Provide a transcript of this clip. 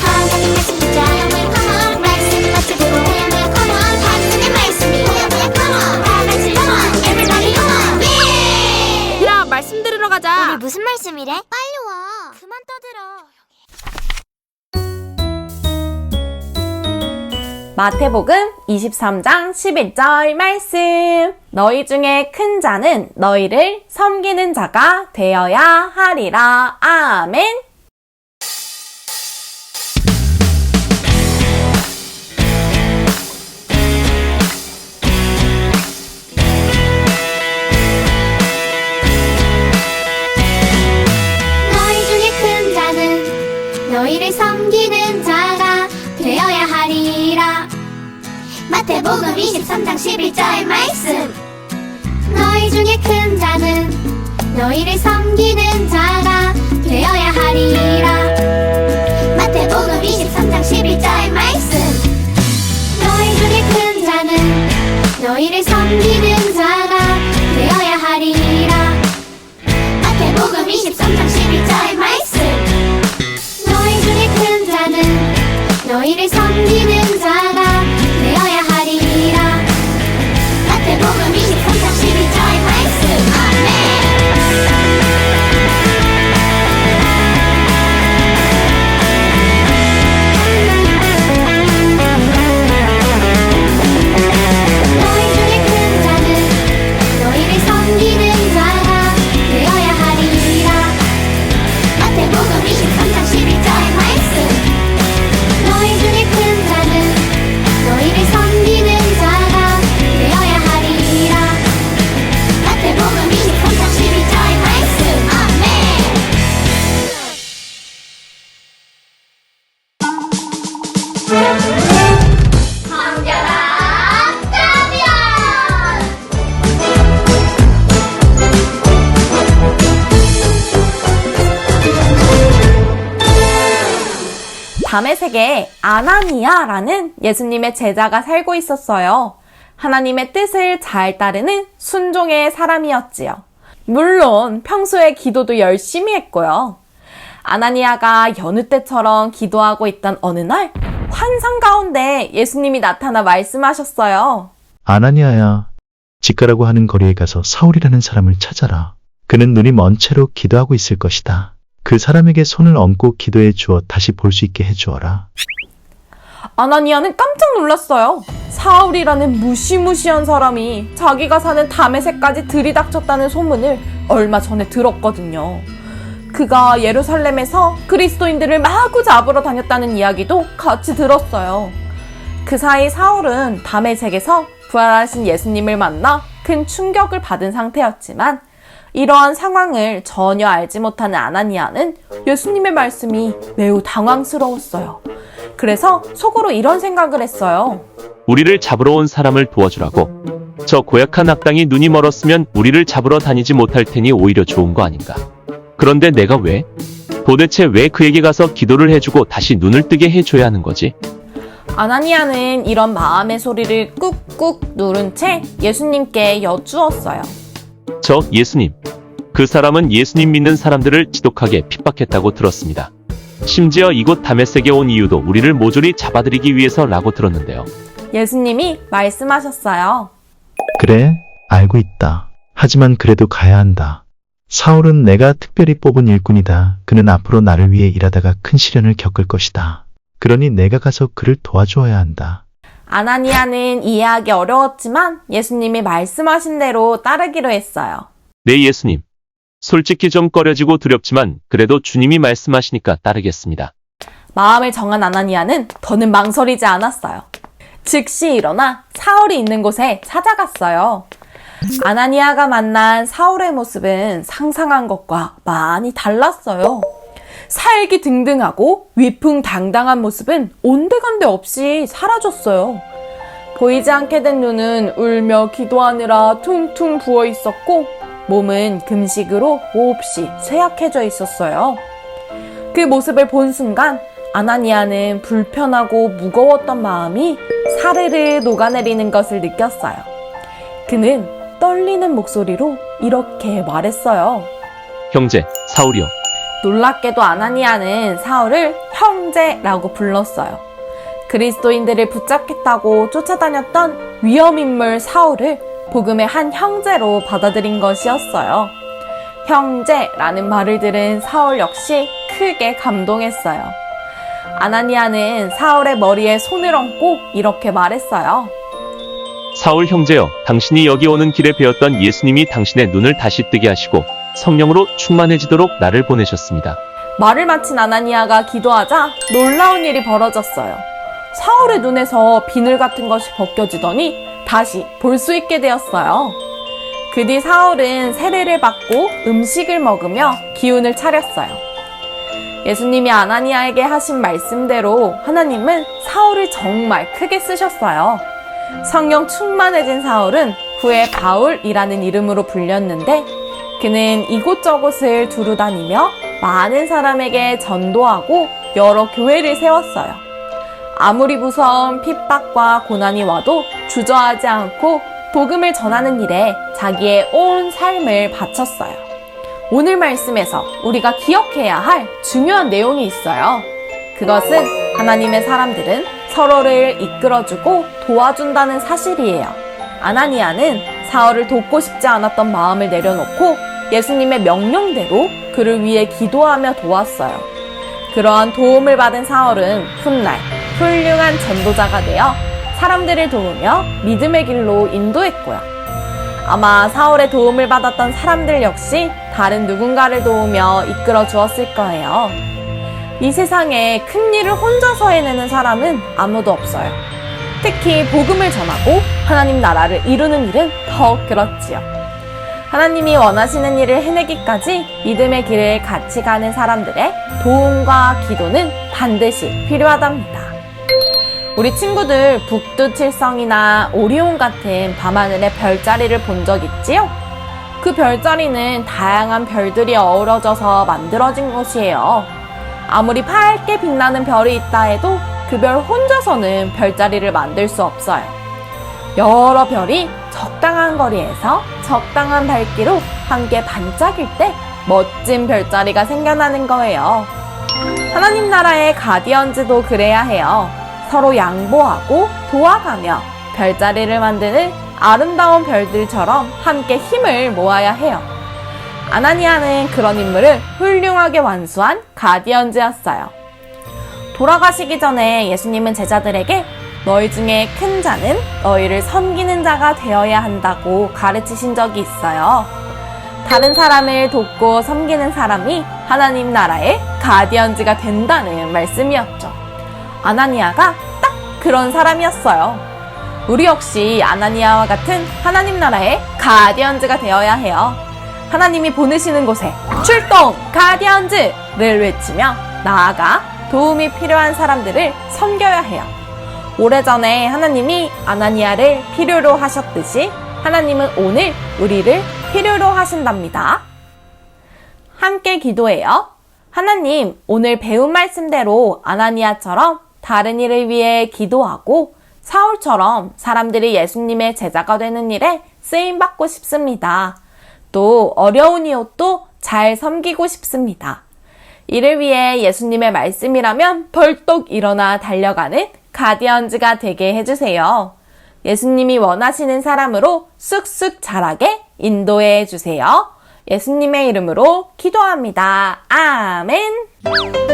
하나님 말씀 듣자 컴온 말씀 같이 보고 컴온 하나님의 말씀이 컴온 다같이 컴온 everybody 컴온 예! 야, 말씀 들으러 가자. 우리 무슨 말씀이래? 빨리 와 그만 떠들어. 마태복음 23장 11절 말씀. 너희 중에 큰 자는 너희를 섬기는 자가 되어야 하리라. 아멘. 너희 중에 큰 자는 너희를 섬기는 자가 되어야 하리라. 마태복음 23장 11절 말씀. 너희 중에 큰 자는 너희를 섬기는 자가 되어야 하리라. 마태복음 23장 11절 말씀. 너희 중에 큰 자는 너희를 섬기는 자가 되어야 하리라. 마태복음 23장 11절 말씀. 너희 중에 큰 자는 너희를 섬기는 자가 되어야 하리라. 마태복음 23장 11절 말씀. 아멘. 너희 중에 큰 자는 너희를 섬기는 자가 되어야 하리라. 마태복음 23장 11절 말씀. 너희 중에 큰 자는 너희를 섬기는 자가 되어야 하리라. 마태복음 23장 11절 말씀. 아멘. 한겨라 짜면 밤의 세계에 아나니아라는 예수님의 제자가 살고 있었어요. 하나님의 뜻을 잘 따르는 순종의 사람이었지요. 물론 평소에 기도도 열심히 했고요. 아나니아가 여느 때처럼 기도하고 있던 어느 날 환상 가운데 예수님이 나타나 말씀하셨어요. 아나니아야, 직가라고 하는 거리에 가서 사울이라는 사람을 찾아라. 그는 눈이 먼 채로 기도하고 있을 것이다. 그 사람에게 손을 얹고 기도해 주어 다시 볼 수 있게 해주어라. 아나니아는 깜짝 놀랐어요. 사울이라는 무시무시한 사람이 자기가 사는 다메섹까지 들이닥쳤다는 소문을 얼마 전에 들었거든요. 그가 예루살렘에서 그리스도인들을 마구 잡으러 다녔다는 이야기도 같이 들었어요. 그 사이 사울은 다메섹에서 부활하신 예수님을 만나 큰 충격을 받은 상태였지만 이러한 상황을 전혀 알지 못하는 아나니아는 예수님의 말씀이 매우 당황스러웠어요. 그래서 속으로 이런 생각을 했어요. 우리를 잡으러 온 사람을 도와주라고. 저 고약한 악당이 눈이 멀었으면 우리를 잡으러 다니지 못할 테니 오히려 좋은 거 아닌가. 그런데 내가 왜? 도대체 왜 그에게 가서 기도를 해주고 다시 눈을 뜨게 해줘야 하는 거지? 아나니아는 이런 마음의 소리를 꾹꾹 누른 채 예수님께 여쭈었어요. 저 예수님. 그 사람은 예수님 믿는 사람들을 지독하게 핍박했다고 들었습니다. 심지어 이곳 다메섹에 온 이유도 우리를 모조리 잡아들이기 위해서라고 들었는데요. 예수님이 말씀하셨어요. 그래, 알고 있다. 하지만 그래도 가야 한다. 사울은 내가 특별히 뽑은 일꾼이다. 그는 앞으로 나를 위해 일하다가 큰 시련을 겪을 것이다. 그러니 내가 가서 그를 도와주어야 한다. 아나니아는 이해하기 어려웠지만 예수님이 말씀하신 대로 따르기로 했어요. 네, 예수님. 솔직히 좀 꺼려지고 두렵지만 그래도 주님이 말씀하시니까 따르겠습니다. 마음을 정한 아나니아는 더는 망설이지 않았어요. 즉시 일어나 사울이 있는 곳에 찾아갔어요. 아나니아가 만난 사울의 모습은 상상한 것과 많이 달랐어요. 살기등등하고 위풍당당한 모습은 온데간데 없이 사라졌어요. 보이지 않게 된 눈은 울며 기도하느라 퉁퉁 부어 있었고 몸은 금식으로 몹시 쇠약해져 있었어요. 그 모습을 본 순간 아나니아는 불편하고 무거웠던 마음이 사르르 녹아내리는 것을 느꼈어요. 그는 떨리는 목소리로 이렇게 말했어요. 형제, 사울이여. 놀랍게도 아나니아는 사울을 형제라고 불렀어요. 그리스도인들을 붙잡겠다고 쫓아다녔던 위험인물 사울을 복음의 한 형제로 받아들인 것이었어요. 형제라는 말을 들은 사울 역시 크게 감동했어요. 아나니아는 사울의 머리에 손을 얹고 이렇게 말했어요. 사울 형제여, 당신이 여기 오는 길에 배웠던 예수님이 당신의 눈을 다시 뜨게 하시고 성령으로 충만해지도록 나를 보내셨습니다. 말을 마친 아나니아가 기도하자 놀라운 일이 벌어졌어요. 사울의 눈에서 비늘 같은 것이 벗겨지더니 다시 볼 수 있게 되었어요. 그 뒤 사울은 세례를 받고 음식을 먹으며 기운을 차렸어요. 예수님이 아나니아에게 하신 말씀대로 하나님은 사울을 정말 크게 쓰셨어요. 성령 충만해진 사울은 후에 바울이라는 이름으로 불렸는데 그는 이곳저곳을 두루 다니며 많은 사람에게 전도하고 여러 교회를 세웠어요. 아무리 무서운 핍박과 고난이 와도 주저하지 않고 복음을 전하는 일에 자기의 온 삶을 바쳤어요. 오늘 말씀에서 우리가 기억해야 할 중요한 내용이 있어요. 그것은 하나님의 사람들은 서로를 이끌어주고 도와준다는 사실이에요. 아나니아는 사울을 돕고 싶지 않았던 마음을 내려놓고 예수님의 명령대로 그를 위해 기도하며 도왔어요. 그러한 도움을 받은 사울은 훗날 훌륭한 전도자가 되어 사람들을 도우며 믿음의 길로 인도했고요. 아마 사울의 도움을 받았던 사람들 역시 다른 누군가를 도우며 이끌어 주었을 거예요. 이 세상에 큰 일을 혼자서 해내는 사람은 아무도 없어요. 특히 복음을 전하고 하나님 나라를 이루는 일은 더욱 그렇지요. 하나님이 원하시는 일을 해내기까지 믿음의 길을 같이 가는 사람들의 도움과 기도는 반드시 필요하답니다. 우리 친구들 북두칠성이나 오리온 같은 밤하늘의 별자리를 본 적 있지요? 그 별자리는 다양한 별들이 어우러져서 만들어진 것이에요. 아무리 밝게 빛나는 별이 있다 해도 그 별 혼자서는 별자리를 만들 수 없어요. 여러 별이 적당한 거리에서 적당한 밝기로 함께 반짝일 때 멋진 별자리가 생겨나는 거예요. 하나님 나라의 가디언즈도 그래야 해요. 서로 양보하고 도와가며 별자리를 만드는 아름다운 별들처럼 함께 힘을 모아야 해요. 아나니아는 그런 임무를 훌륭하게 완수한 가디언즈였어요. 돌아가시기 전에 예수님은 제자들에게 너희 중에 큰 자는 너희를 섬기는 자가 되어야 한다고 가르치신 적이 있어요. 다른 사람을 돕고 섬기는 사람이 하나님 나라의 가디언즈가 된다는 말씀이었죠. 아나니아가 딱 그런 사람이었어요. 우리 역시 아나니아와 같은 하나님 나라의 가디언즈가 되어야 해요. 하나님이 보내시는 곳에 출동 가디언즈를 외치며 나아가 도움이 필요한 사람들을 섬겨야 해요. 오래전에 하나님이 아나니아를 필요로 하셨듯이 하나님은 오늘 우리를 필요로 하신답니다. 함께 기도해요. 하나님, 오늘 배운 말씀대로 아나니아처럼 다른 일을 위해 기도하고 사울처럼 사람들이 예수님의 제자가 되는 일에 쓰임받고 싶습니다. 또 어려운 이웃도 잘 섬기고 싶습니다. 이를 위해 예수님의 말씀이라면 벌떡 일어나 달려가는 가디언즈가 되게 해주세요. 예수님이 원하시는 사람으로 쑥쑥 자라게 인도해 주세요. 예수님의 이름으로 기도합니다. 아멘.